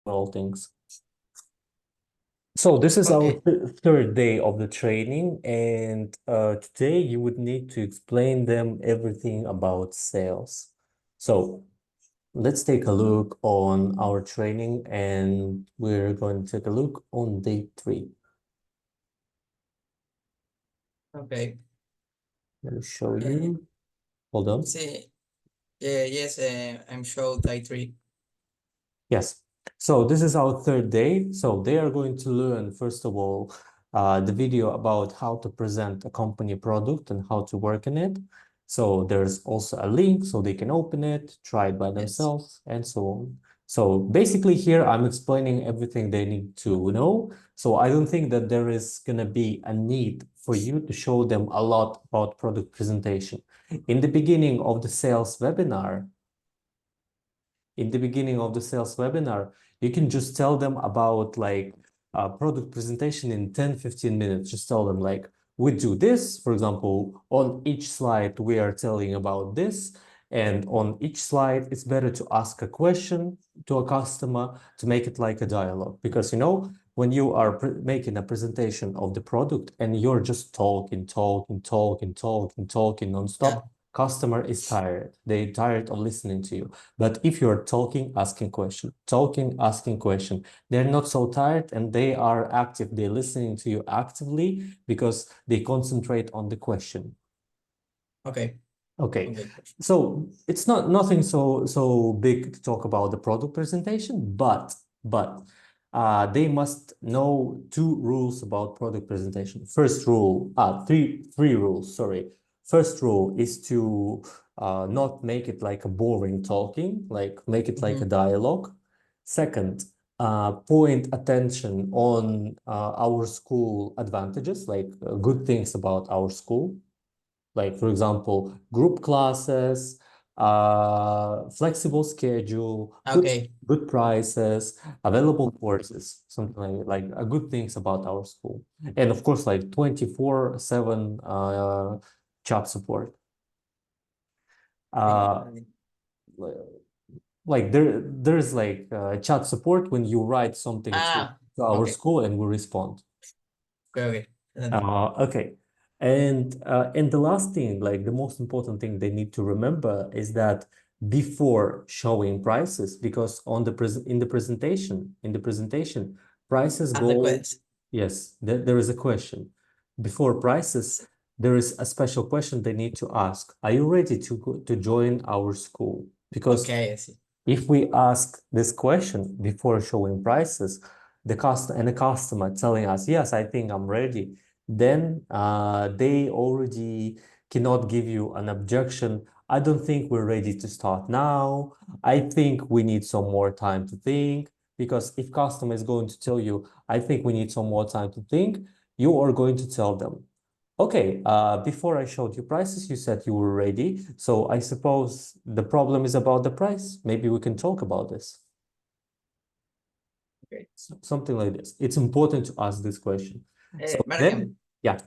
all things. So this is our Okay. third day of the training, and today you would need to explain them everything about sales. So let's take a look on our training, and we're going to take a look on day 3. Okay. Let me show Uh, you. Hold on. see, yes, I'm showed day 3. Yes. So this is our third day. So they are going to learn, first of all, the video about how to present a company product and how to work in it. So there's also a link so they can open it, try it by Yes. themselves, and so on. So basically here I'm explaining everything they need to know. So I don't think that there is going to be a need for you to show them a lot about product presentation. In the beginning of the sales webinar, you can just tell them about like product presentation in 10-15 minutes. Just tell them like, we do this, for example, on each slide, we are telling about this. And on each slide, it's better to ask a question to a customer to make it like a dialogue. Because, when you are making a presentation of the product and you're just talking Yeah. nonstop, customer is tired. They're tired of listening to you. But if you're talking, asking question, they're not so tired and they are active. They're listening to you actively because they concentrate on the question. Okay. Okay. Okay. So it's not nothing so big to talk about the product presentation, but they must know 2 rules about product presentation. First rule, three rules, sorry. First rule is to not make it like a boring talking, like make it like a dialogue. Second, point attention on our school advantages, like good things about our school. Like, for example, group classes, flexible schedule, Okay. good prices, available courses, something like good things about our school. And of course, like 24/7 chat support. Okay. Uh, like there's like chat support when you write something to our Okay. school and we respond. Okay. Okay. Okay. And the last thing, like the most important thing they need to remember is that before showing prices, because on the presentation, prices Ask the go, question. yes, there is a question. Before prices, there is a special question they need to ask. Are you ready to join our school? Because Okay, I see. if we ask this question before showing prices, the customer telling us, yes, I think I'm ready, then they already cannot give you an objection. I don't think we're ready to start now. I think we need some more time to think. Because if customer is going to tell you, I think we need some more time to think, you are going to tell them, okay, before I showed you prices, you said you were ready. So I suppose the problem is about the price. Maybe we can talk about this. Okay. Something like this. It's important to ask this question. So Margen, then, yeah,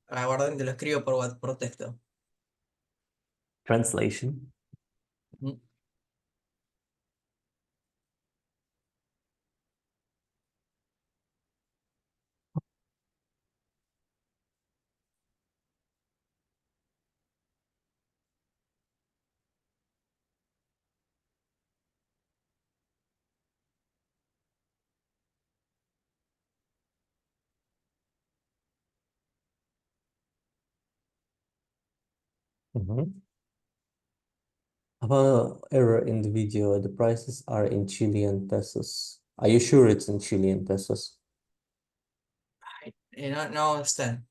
aguarden, te lo escribo por texto. translation. Ujú. Mhm. Error in the video. The prices are in Chilean pesos. Are you sure it's in Chilean pesos? No understand.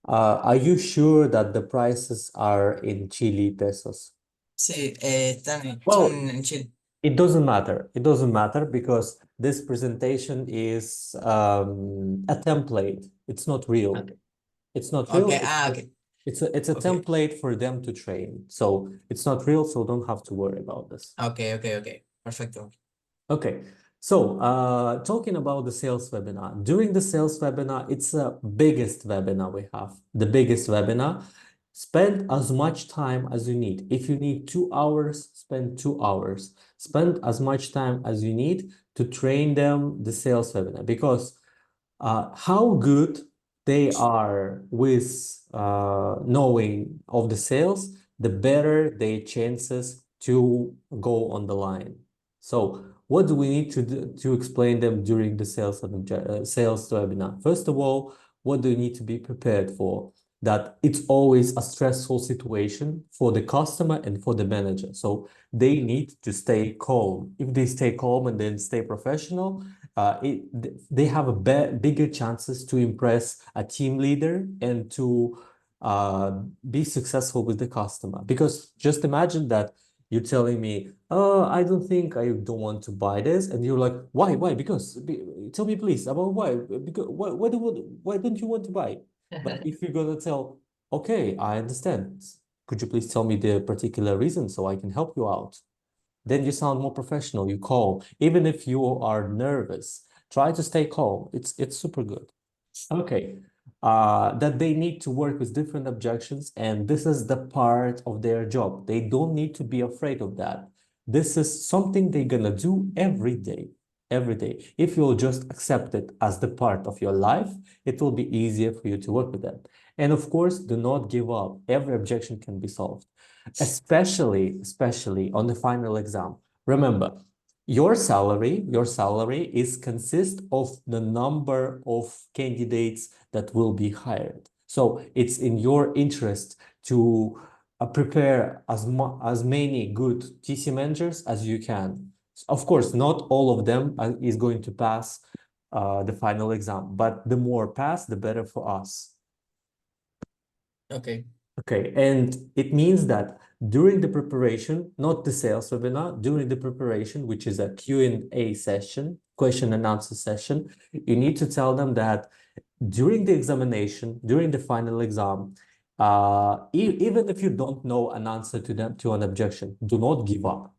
Are you sure that the prices are in Chile pesos? Sí, son Well, en Chile. it doesn't matter. It doesn't matter because this presentation is a template. It's not real. Okay. It's not real. Okay. Okay. It's a Okay. template for them to train. So it's not real, so don't have to worry about this. Okay. Okay. Okay. Perfecto. Okay. So talking about the sales webinar. During the sales webinar, it's the biggest webinar we have. The biggest webinar. Spend as much time as you need. If you need 2 hours, spend 2 hours. Spend as much time as you need to train them the sales webinar, because how good they are with knowing of the sales, the better their chances to go on the line. So what do we need to do to explain them during the sales webinar? First of all, what do you need to be prepared for? That it's always a stressful situation for the customer and for the manager. So they need to stay calm. If they stay calm and then stay professional, they have a bigger chances to impress a team leader and to be successful with the customer. Because just imagine that you're telling me, oh, I don't want to buy this. And you're like, why? Why? Tell me please about why. Because why don't you want to buy? But if you're gonna tell, okay, I understand. Could you please tell me the particular reason so I can help you out? Then you sound more professional. You calm. Even if you are nervous, try to stay calm. It's super good. Okay. That they need to work with different objections, and this is the part of their job. They don't need to be afraid of that. This is something they're gonna do every day. Every day. If you'll just accept it as the part of your life, it will be easier for you to work with that. And of course, do not give up. Every objection can be solved, especially on the final exam. Remember, your salary is consist of the number of candidates that will be hired. So it's in your interest to prepare as many good TC managers as you can. Of course, not all of them is going to pass the final exam, but the more pass, the better for us. Okay. Okay, and it means that during the preparation, not the sales webinar, during the preparation, which is a Q&A session, question and answer session, you need to tell them that during the examination, during the final exam, even if you don't know an answer to an objection, do not give up.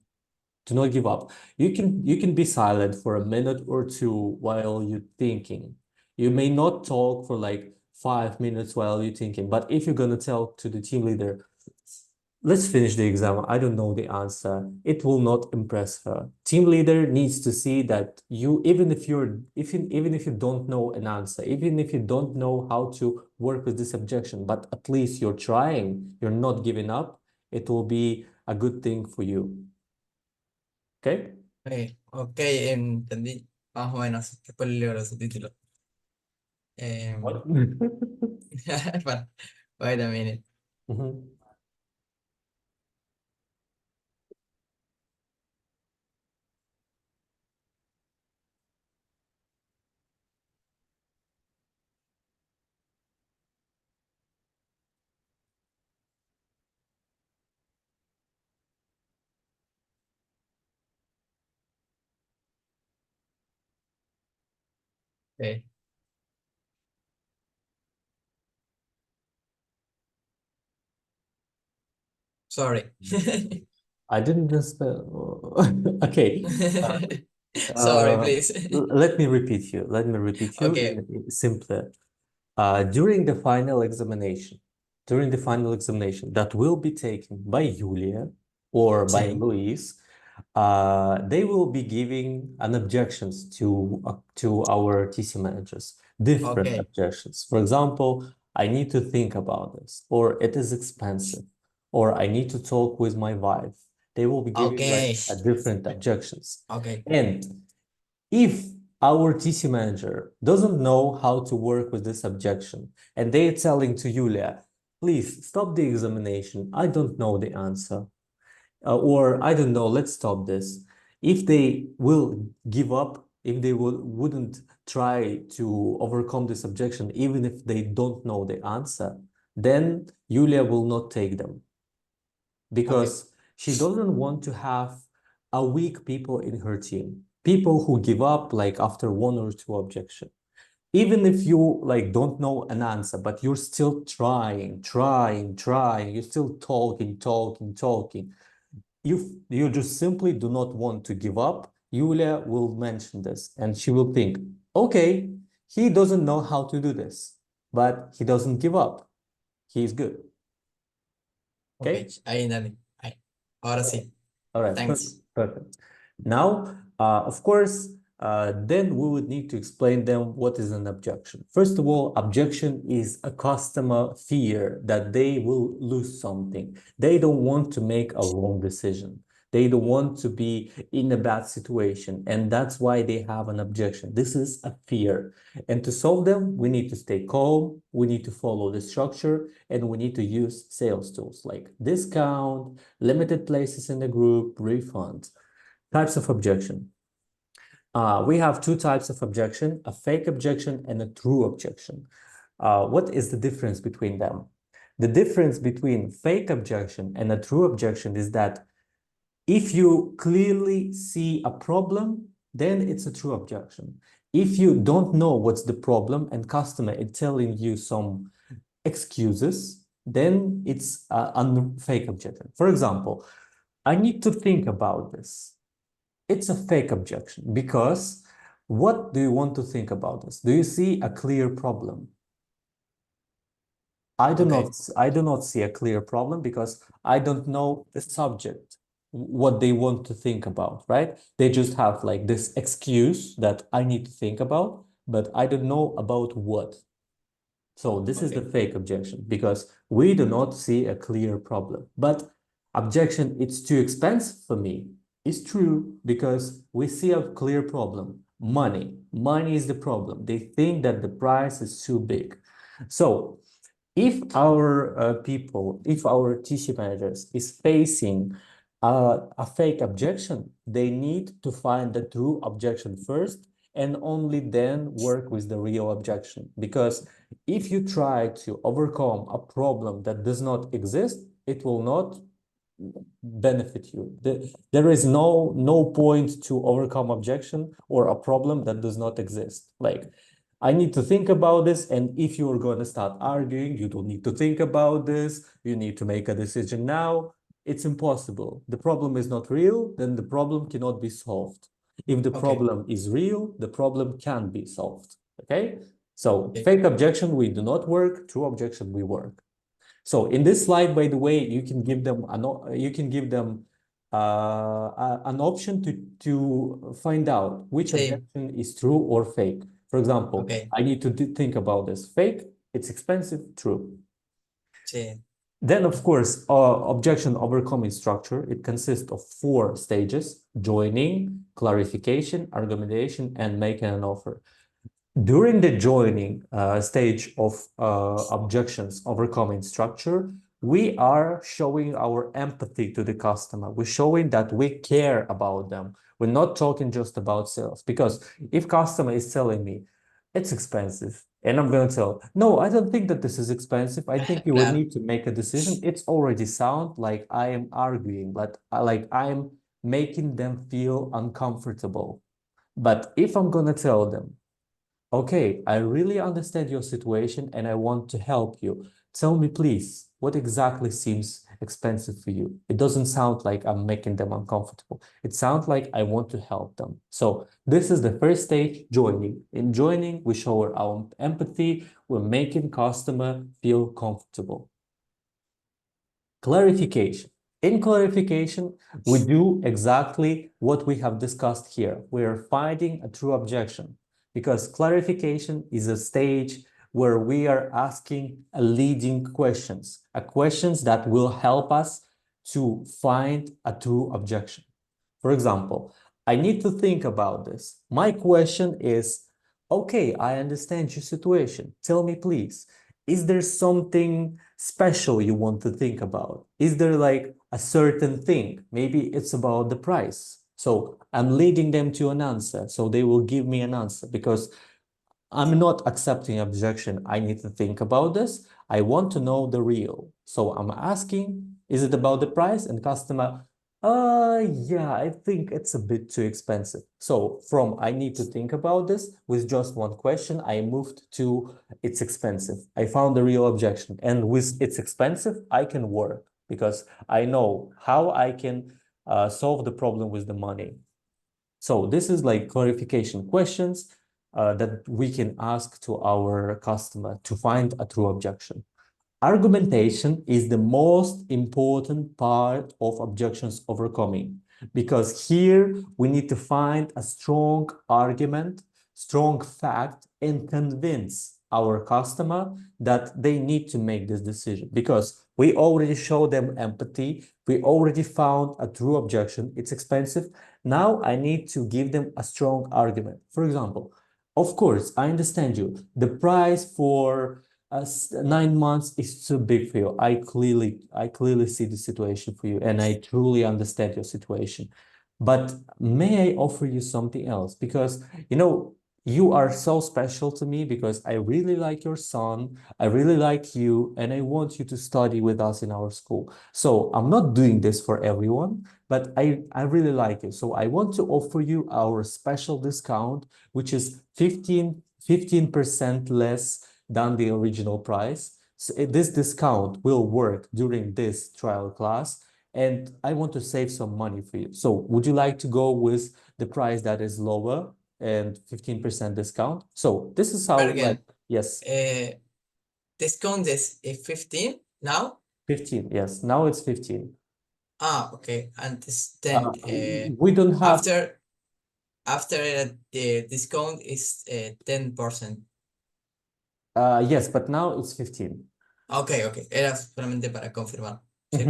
Do not give up. You can be silent for a minute or two while you're thinking. You may not talk for like 5 minutes while you're thinking, but if you're gonna tell to the team leader, let's finish the exam, I don't know the answer, it will not impress her. Team leader needs to see that you, even if you don't know an answer, even if you don't know how to work with this objection, but at least you're trying, you're not giving up, it will be a good thing for you. Okay? Ok, entendí. Más o menos. Después leo los subtítulos. What? Para- Wait a minute. Mhm. Okay. Sorry. I didn't just spell. Okay. Sorry, Uh, please. Let me repeat you. Let me repeat you Okay. simpler. During the final examination, that will be taken by Julia or by Sí. Luis, they will be giving an objections to our TC managers, different Okay. objections. For example, I need to think about this, or it is expensive, or I need to talk with my wife. They will be giving like Okay. a different objections. Okay. And if our TC manager doesn't know how to work with this objection, and they're telling to Yulia, please stop the examination, I don't know the answer, or I don't know, let's stop this. If they will give up, if they wouldn't try to overcome this objection, even if they don't know the answer, then Yulia will not take them, Okay. because she doesn't want to have a weak people in her team, people who give up like after one or two objection. Even if you like don't know an answer, but you're still trying, you're still talking. You just simply do not want to give up. Yulia will mention this and she will think, okay, he doesn't know how to do this, but he doesn't give up. He's good. Okay. Ok, ahí dale. Ahí. Ahora sí. All right, Thanks. perfect. Now, of course, then we would need to explain them what is an objection. First of all, objection is a customer fear that they will lose something. They don't want to make a wrong decision. They don't want to be in a bad situation, and that's why they have an objection. This is a fear. And to solve them, we need to stay calm, we need to follow the structure, and we need to use sales tools like discount, limited places in the group, refunds. Types of objection. We have two types of objection, a fake objection and a true objection. What is the difference between them? The difference between fake objection and a true objection is that if you clearly see a problem, then it's a true objection. If you don't know what's the problem and customer is telling you some excuses, then it's a fake objection. For example, I need to think about this. It's a fake objection because what do you want to think about this? Do you see a clear problem? I do not see a clear problem because I don't know the subject, what they want to think about, right? They just have like this excuse that I need to think about, but I don't know about what. So this is the fake objection because we do not see a clear problem. But objection, it's too expensive for me. It's true because we see a clear problem. Money. Money is the problem. They think that the price is too big. So if our people, if our TC managers is facing a fake objection, they need to find the true objection first and only then work with the real objection. Because if you try to overcome a problem that does not exist, it will not benefit you. There is no point to overcome objection or a problem that does not exist. Like, I need to think about this, and if you're going to start arguing, you don't need to think about this. You need to make a decision now. It's impossible. The problem is not real, then the problem cannot be solved. If the problem is real, the problem can be solved. Okay? So fake objection, we do not work. True objection, we work. So in this slide, by the way, you can give them an option to find out which objection is true or fake. For example, I need to think about this. Fake, it's expensive, true. Then, of course, objection overcoming structure, it consists of 4 stages: joining, clarification, argumentation, and making an offer. During the joining stage of objections overcoming structure, we are showing our empathy to the customer. We're showing that we care about them. We're not talking just about sales. Because if customer is telling me, it's expensive, and I'm going to tell, no, I don't think that this is expensive. I think you would need to make a decision. It's already sound like I am arguing, but like I'm making them feel uncomfortable. But if I'm going to tell them, okay, I really understand your situation and I want to help you. Tell me, please, what exactly seems expensive for you? It doesn't sound like I'm making them uncomfortable. It sounds like I want to help them. So this is the first stage, joining. In joining, we show our empathy. We're making customer feel comfortable. Clarification. In clarification, we do exactly what we have discussed here. We're finding a true objection, because clarification is a stage where we are asking leading questions, questions that will help us to find a true objection. For example, I need to think about this. My question is, okay, I understand your situation. Tell me, please, is there something special you want to think about? Is there like a certain thing? Maybe it's about the price. So I'm leading them to an answer. So they will give me an answer because I'm not accepting objection. I need to think about this. I want to know the real. So I'm asking, is it about the price? And customer, yeah, I think it's a bit too expensive. So from I need to think about this with just one question, I moved to it's expensive. I found the real objection. And with it's expensive, I can work because I know how I can solve the problem with the money. So this is like clarification questions that we can ask to our customer to find a true objection. Argumentation is the most important part of objections overcoming because here we need to find a strong argument, strong fact, and convince our customer that they need to make this decision because we already showed them empathy. We already found a true objection. It's expensive. Now I need to give them a strong argument. For example, of course, I understand you. The price for 9 months is too big for you. I clearly see the situation for you, and I truly understand your situation. But may I offer you something else? Because you are so special to me because I really like your son, I really like you, and I want you to study with us in our school. So I'm not doing this for everyone, but I really like you. So I want to offer you our special discount, which is 15% less than the original price. So this discount will work during this trial class, and I want to save some money for you. So would you like to go with the price that is lower and 15% discount? So this is how, But again, yes, discount is 15 now? 15. Yes, now it's 15. Okay. And this then We don't have, after the discount is 10%. yes, but now it's 15. Okay, era solamente para confirmar. Sí.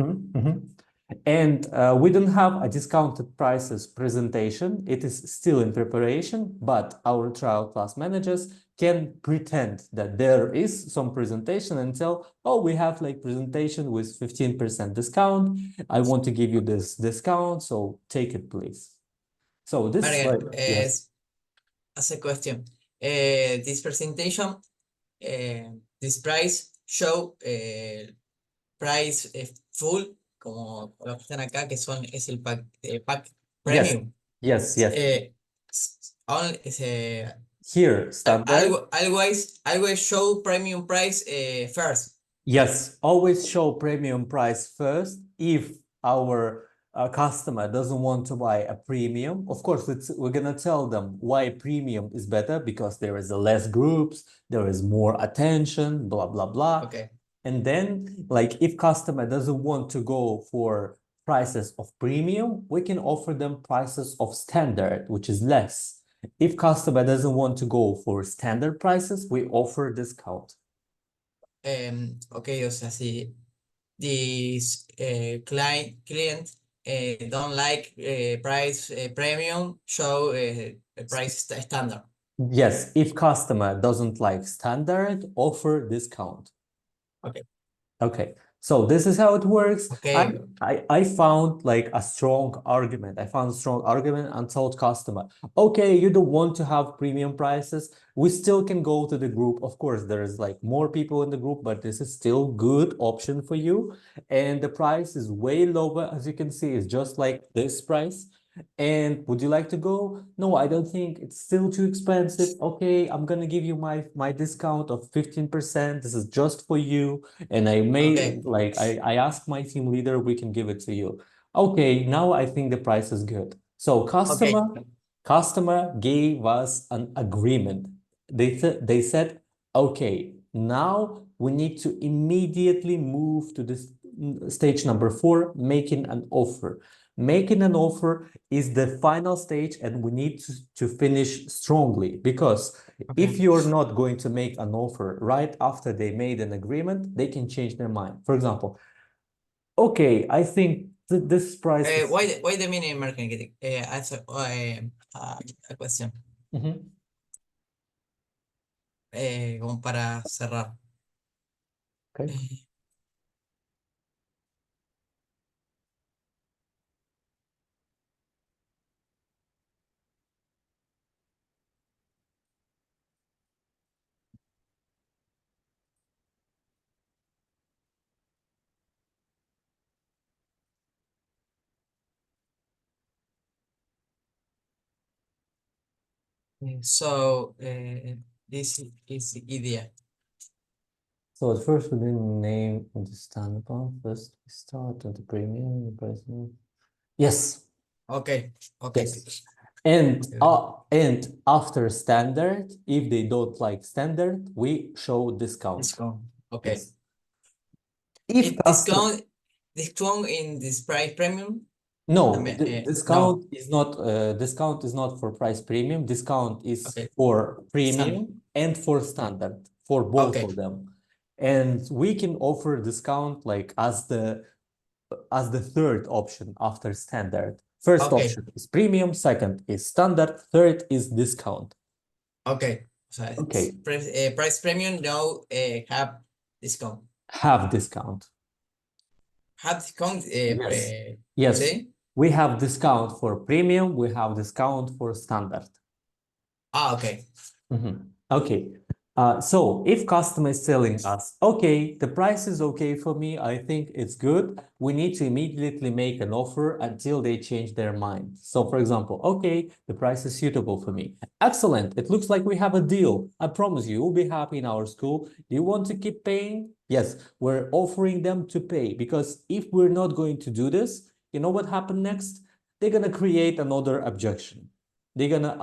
And we don't have a discounted prices presentation. It is still in preparation, but our trial class managers can pretend that there is some presentation and tell, oh, we have like presentation with 15% discount. I want to give you this discount, so take it, please. So this But is again, like, yes. as a question, this presentation, this price show price full, como lo que están acá, que es el pack Yes, premium. yes, yes. Here, standard. Always show premium price first. Yes, always show premium price first if our customer doesn't want to buy a premium. Of course, we're gonna tell them why premium is better because there is less groups, there is more attention, blah, blah, blah. Okay. And then, like, if customer doesn't want to go for prices of premium, we can offer them prices of standard, which is less. If customer doesn't want to go for standard prices, we offer discount. Okay, o sea, si this client don't like price premium, show price standard. Yes, if customer doesn't like standard, offer discount. Okay. Okay, so this is how it works. Okay. I found like a strong argument. I found a strong argument and told customer, okay, you don't want to have premium prices. We still can go to the group. Of course, there is like more people in the group, but this is still good option for you. And the price is way lower, as you can see, it's just like this price. And would you like to go? No, I don't think it's still too expensive. Okay, I'm gonna give you my discount of 15%. This is just for you. And I may like I asked my team leader, we can give it to you. Okay, now I think the price is good. So customer gave us an agreement. They said, okay, now we need to immediately move to this stage number 4, making an offer. Making an offer is the final stage, and we need to finish strongly because if you're not going to make an offer right after they made an agreement, they can change their mind. For example, okay, I think this price is... Why the minimum marketing? Answer a question. Como para cerrar. Okay. So this is the idea. So at first we didn't name understandable. First we start at the premium. Yes. Okay. Yes. And after standard, if they don't like standard, we show discount. Okay. Yes. If customer, discount in this price premium. no, mean, the discount is not for price premium. Discount is Okay. for Standard. premium and for standard, for both Okay. of them. And we can offer discount like as the third option after standard. First Okay. option is premium, second is standard, third is discount. Okay. So Okay. Price premium now have discount. Have discount. Have discount. Yes. Yes. See? We have discount for premium, we have discount for standard. Okay. Okay. So if customer is telling us, okay, the price is okay for me, I think it's good, we need to immediately make an offer until they change their mind. So for example, okay, the price is suitable for me. Excellent. It looks like we have a deal. I promise you, you'll be happy in our school. Do you want to keep paying? Yes, we're offering them to pay, because if we're not going to do this, you know what happened next? They're gonna create another objection. They're gonna,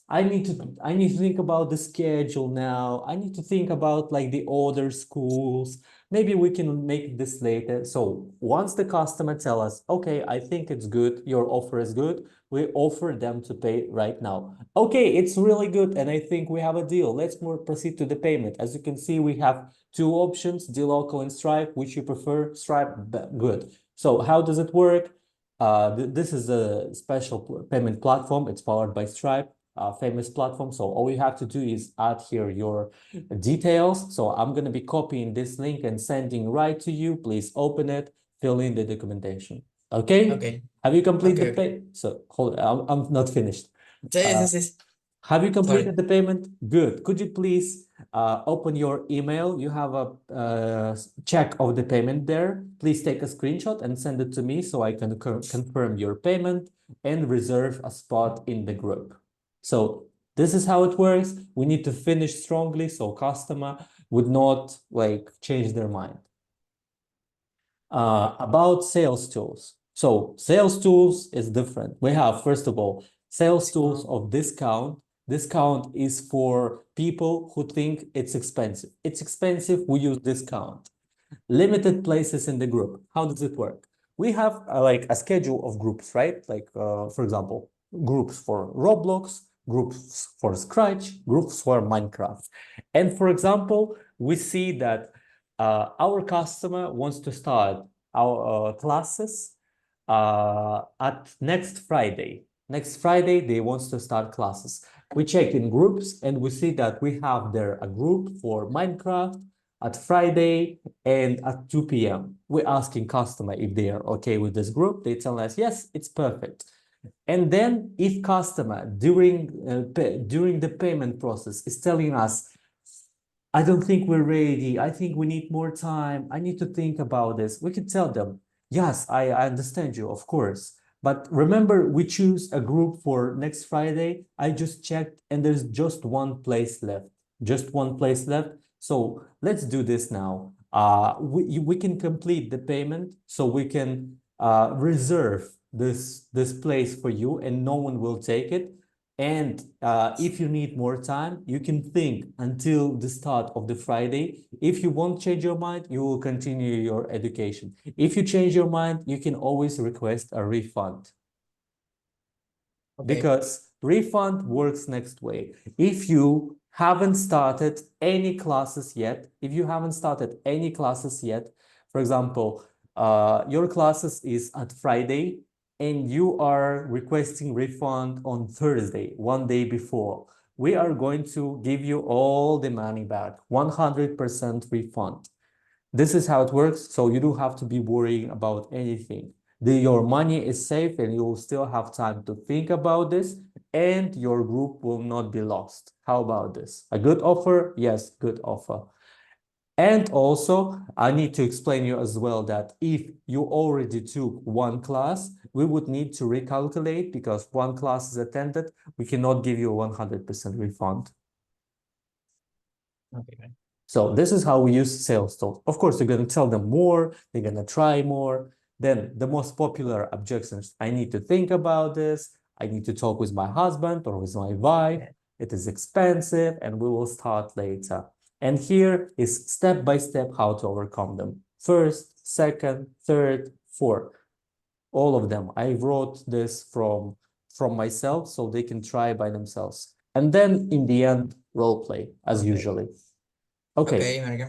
I need to think about the schedule now. I need to think about like the other schools. Maybe we can make this later. So once the customer tell us, okay, I think it's good, your offer is good, we offer them to pay right now. Okay, it's really good, and I think we have a deal. Let's proceed to the payment. As you can see, we have two options, dLocal and Stripe. Which you prefer? Stripe, good. So how does it work? This is a special payment platform. It's powered by Stripe. Famous platform. So all you have to do is add here your details. So I'm going to be copying this link and sending right to you. Please open it, fill in the documentation. Okay? Okay. Have you completed Okay, the pay? So hold, I'm not finished. Yes. Have you completed the payment? Good. Could you please open your email? You have a check of the payment there. Please take a screenshot and send it to me so I can confirm your payment and reserve a spot in the group. So this is how it works. We need to finish strongly so customer would not like change their mind. About sales tools. So sales tools is different. We have, first of all, sales tools of discount. Discount is for people who think it's expensive. It's expensive, we use discount. Limited places in the group. How does it work? We have like a schedule of groups, right? Like, for example, groups for Roblox, groups for Scratch, groups for Minecraft. And for example, we see that our customer wants to start our classes at next Friday. Next Friday, they want to start classes. We check in groups and we see that we have there a group for Minecraft at Friday and at 2 p.m. We're asking customer if they are okay with this group. They tell us, yes, it's perfect. And then if customer during the payment process is telling us, I don't think we're ready, I think we need more time, I need to think about this, we can tell them, yes, I understand you, of course. But remember, we choose a group for next Friday. I just checked and there's just one place left. Just one place left. So let's do this now. We can complete the payment so we can reserve this place for you and no one will take it. And if you need more time, you can think until the start of the Friday. If you won't change your mind, you will continue your education. If you change your mind, you can always request a refund. Okay. Because refund works next way. If you haven't started any classes yet, for example, your classes is at Friday, and you are requesting refund on Thursday, one day before, we are going to give you all the money back, 100% refund. This is how it works, so you don't have to be worrying about anything. Your money is safe and you will still have time to think about this and your group will not be lost. How about this? A good offer? Yes, good offer. And also, I need to explain you as well that if you already took one class, we would need to recalculate because one class is attended. We cannot give you a 100% refund. Okay. So this is how we use sales tools. Of course, you're going to tell them more, they're going to try more. Then the most popular objections, I need to think about this. I need to talk with my husband or with my wife. It is expensive and we will start later. And here is step by step how to overcome them. First, second, third, fourth. All of them. I wrote this from myself so they can try by themselves. And then in the end, role play as Okay. usually. Okay. Okay, Marco.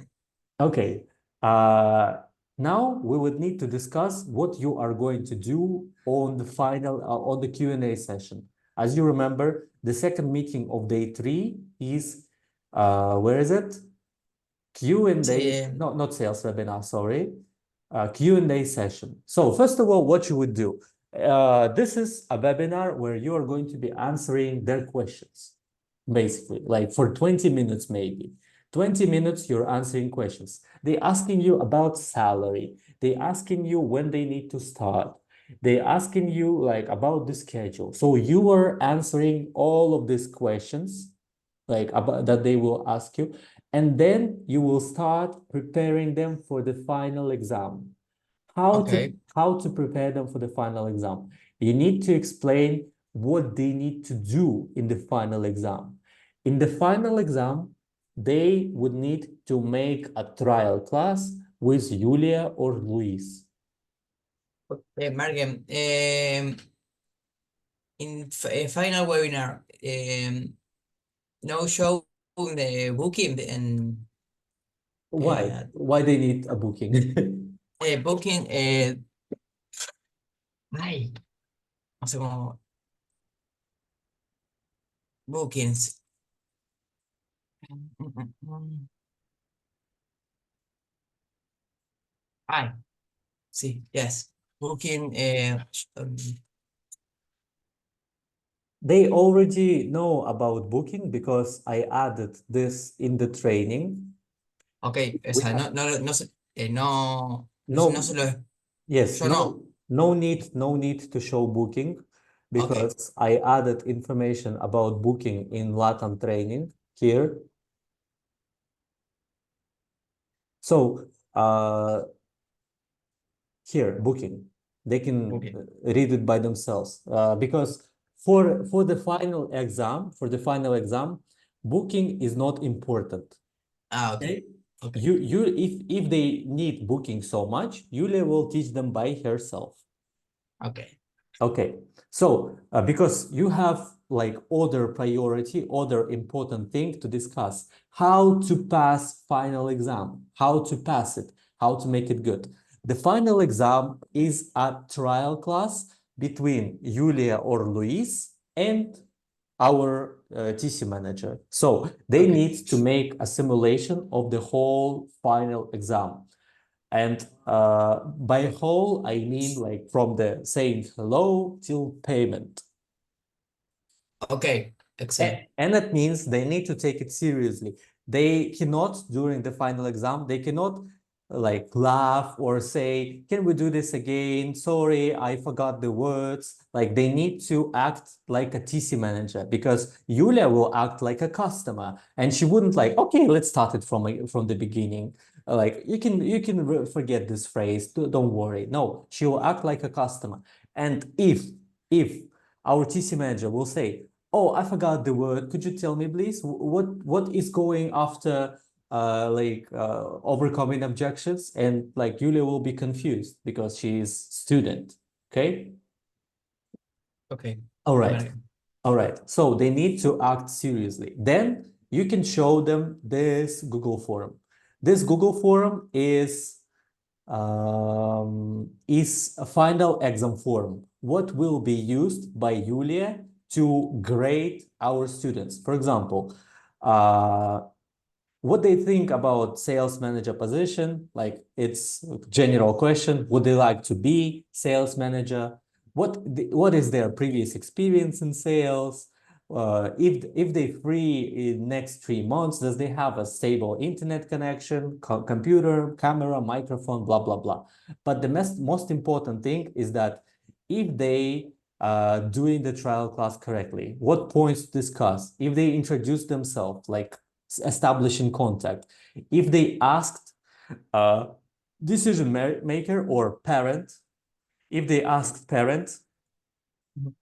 Okay. Now we would need to discuss what you are going to do on the final on the Q&A session. As you remember, the second meeting of day 3 is where is it? Q&A, Yeah. not sales webinar, sorry. Q&A session. So first of all, what you would do, this is a webinar where you are going to be answering their questions, basically, like for 20 minutes maybe. 20 minutes, you're answering questions. They asking you about salary. They asking you when they need to start. They asking you like about the schedule. So you are answering all of these questions like about that they will ask you, and then you will start preparing them for the final exam. Okay. How to prepare them for the final exam? You need to explain what they need to do in the final exam. In the final exam, they would need to make a trial class with Julia or Luis. Marco, in final webinar, no show the booking and Why? Why they need a booking? booking, ay, no sé cómo, bookings. Ay, sí, yes, booking, They already know about booking because I added this in the training. ok, o We sea, have no sé, no no, se lo, yes, yo no, no need to show booking ok, because I added information about booking in LATAM training here. So here, booking, they can booking, read it by themselves because for the final exam, booking is not important. ok, Okay. ok, If they need booking so much, Yulia will teach them by herself. ok, Okay. So because you have like other important thing to discuss, how to pass final exam, how to pass it, how to make it good. The final exam is a trial class between Yulia or Luis and our TC manager. So they ok, need to make a simulation of the whole final exam. And by whole, I mean like from the saying hello till payment. ok, excellent, And that means they need to take it seriously. They cannot, during the final exam, they cannot like laugh or say, can we do this again? Sorry, I forgot the words. Like they need to act like a TC manager because Yulia will act like a customer and she wouldn't like, okay, let's start it from the beginning. Like you can forget this phrase, don't worry. No, she will act like a customer. And if our TC manager will say, oh, I forgot the word. Could you tell me, please? What is going after overcoming objections? And like Julia will be confused because she is student. Okay. ok, All ok, right. Marco. All right. So they need to act seriously. Then you can show them this Google form. This Google form is a final exam form. What will be used by Julia to grade our students? For example, what they think about sales manager position, like it's a general question. Would they like to be sales manager? What is their previous experience in sales? If they free in next 3 months, does they have a stable internet connection, computer, camera, microphone, blah, blah, blah. But the most important thing is that if they doing the trial class correctly, what points to discuss, if they introduce themselves, like establishing contact, if they asked decision maker or parent, if they asked parent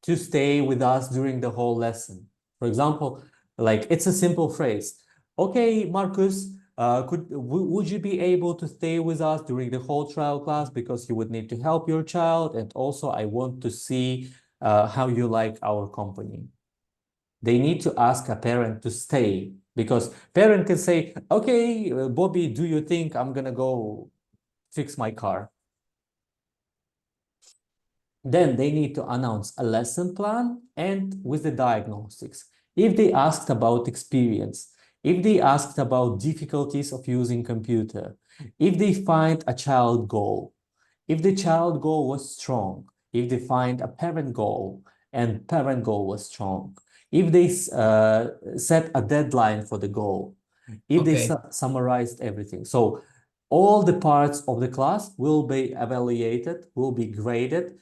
to stay with us during the whole lesson. For example, like it's a simple phrase. Okay, Marcus, would you be able to stay with us during the whole trial class because you would need to help your child, and also I want to see how you like our company. They need to ask a parent to stay, because parent can say, okay, Bobby, do you think I'm gonna go fix my car? Then they need to announce a lesson plan and with the diagnostics. If they asked about experience, if they asked about difficulties of using computer, if they find a child goal, if the child goal was strong, if they find a parent goal and parent goal was strong, if they set a deadline for the goal, if they Okay. summarized everything. So all the parts of the class will be evaluated, will be graded,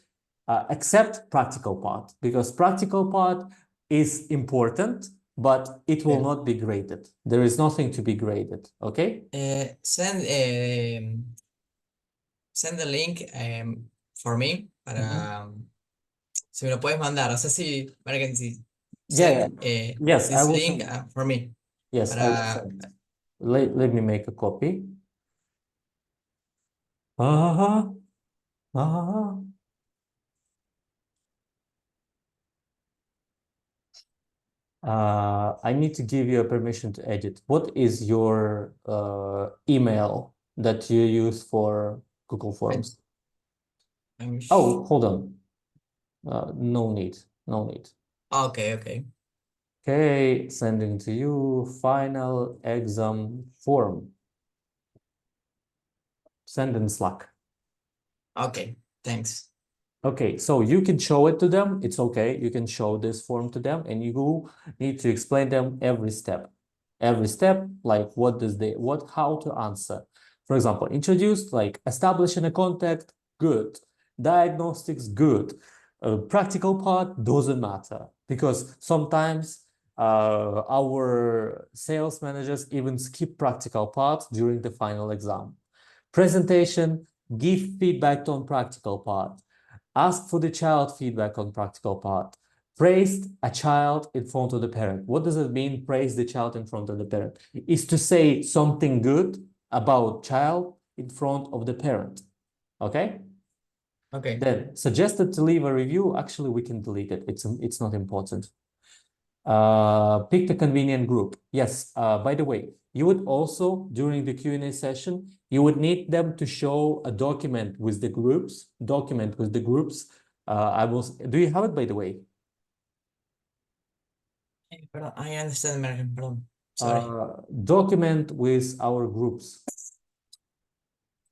except practical part, because practical part is important, but it will Okay. not be graded. There is nothing to be graded, okay? Send the link for me para si me lo puedes mandar. O sea, si para que si Yeah, send yes, I this will link send. for me Yes, I will para send. Let me make a copy. Uh-huh. Uh-huh. I need to give you a permission to edit. What is your email that you use for Google Forms? I'm Oh, hold on. No need. No need. okay, okay. Okay, sending to you final exam form. Send in Slack. Okay, thanks. Okay, so you can show it to them. It's okay. You can show this form to them, and you need to explain them every step. Every step, like how to answer. For example, introduce, like establishing a contact, good. Diagnostics, good. Practical part doesn't matter, because sometimes our sales managers even skip practical part during the final exam. Presentation, give feedback on practical part. Ask for the child feedback on practical part. Praise a child in front of the parent. What does it mean, praise the child in front of the parent? Is to say something good about child in front of the parent. Okay? Okay. Then suggested to leave a review. Actually, we can delete it. It's not important. Pick the convenient group. Yes, by the way, you would also, during the Q&A session, you would need them to show a document with the groups. Do you have it, by the way? Perdón, I understand, American. Perdón. Sorry. Document with our groups.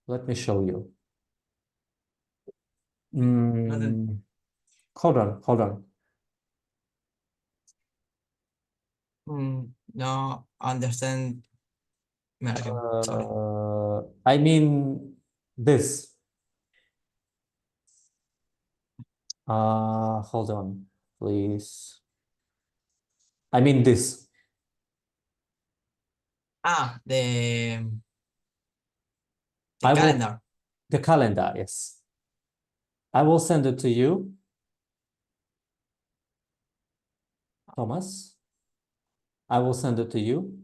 Let me show you. Hold on. No understand, American. Sorry. I mean this. Hold on, please. I mean this. The I will, calendar. the calendar, yes. I will send it to you, Thomas. I will send it to you.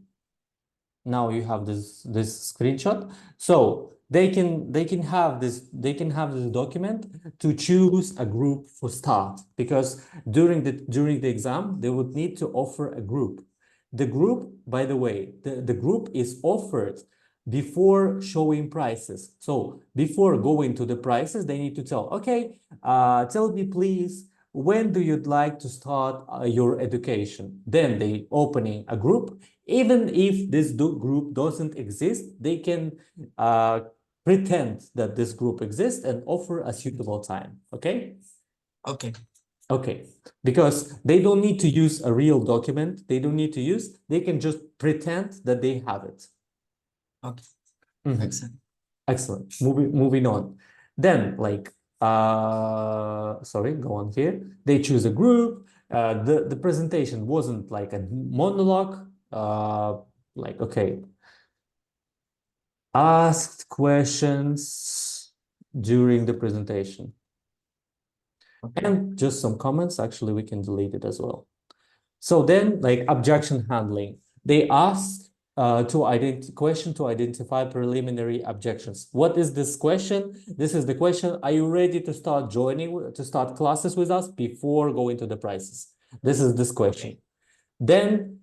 Now you have this screenshot. So they can have this document to choose a group for start, because during the exam they would need to offer a group. The group, by the way, the group is offered before showing prices. So before going to the prices, they need to tell, okay, tell me please, when do you like to start your education? Then they opening a group. Even if this group doesn't exist, they can pretend that this group exists and offer a suitable time. Okay? Okay. Okay. Because they don't need to use a real document. They can just pretend that they have it. Okay. Excellent. Excellent. Moving on. Then, like, sorry, go on here. They choose a group. The presentation wasn't like a monologue. Like, okay, asked questions during the presentation. Okay. And just some comments. Actually, we can delete it as well. So then, like, objection handling. They asked question to identify preliminary objections. What is this question? This is the question, are you ready to start start classes with us before going to the prices? This is this question. Then,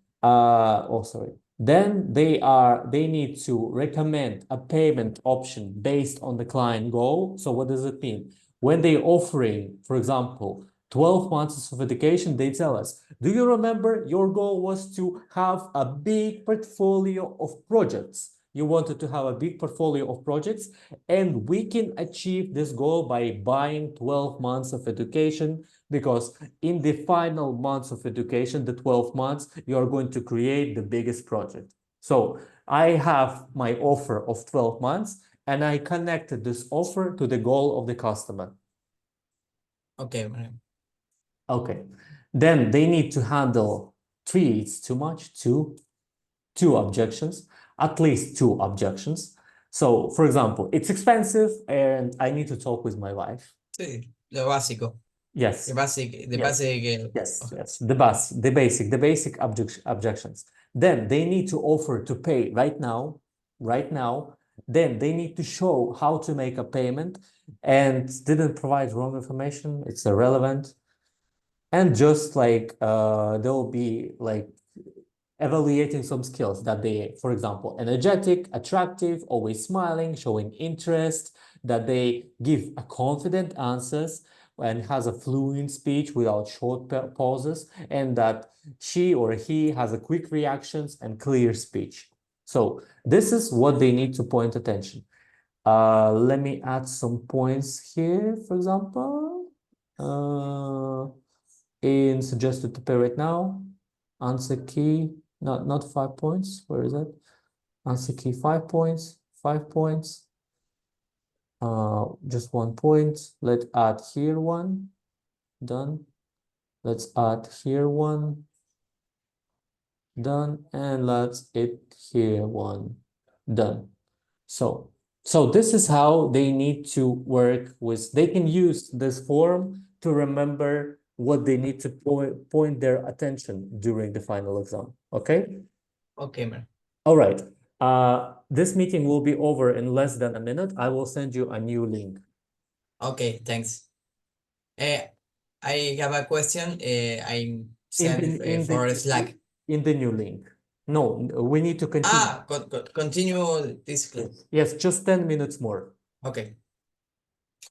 then they need to recommend a payment option based on the client goal. So what does it mean? When they're offering, for example, 12 months of education, they tell us, do you remember your goal was to have a big portfolio of projects? You wanted to have a big portfolio of projects, and we can achieve this goal by buying 12 months of education, because in the final months of education, the 12 months, you are going to create the biggest project. So I have my offer of 12 months, and I connected this offer to the goal of the customer. Okay, Mariam. Okay, then they need to handle three, it's too much, two objections, at least two objections. So, for example, it's expensive and I need to talk with my wife. Sí, lo básico. Yes. The basic, the Yes. basic. Yes, yes, the basic objections. Then they need to offer to pay right now. Then they need to show how to make a payment and didn't provide wrong information. It's irrelevant. And just like they'll be like evaluating some skills that they, for example, energetic, attractive, always smiling, showing interest, that they give a confident answers and has a fluent speech without short pauses, and that she or he has a quick reactions and clear speech. So this is what they need to point attention. Let me add some points here, for example, in suggested to pay right now, answer key, not 5 points. Where is it? Answer key 5 points, 5 points. Just 1 point. Let's add here one. Done. Let's add here one. Done. And let's add here one. Done. So this is how they need to work with. They can use this form to remember what they need to point their attention during the final exam. Okay? Okay, man. All right. This meeting will be over in less than a minute. I will send you a new link. Okay, thanks. I have a question. I sent for Slack. In the new link. No, we need to continue. Continue this class. Yes, just 10 minutes more. Okay.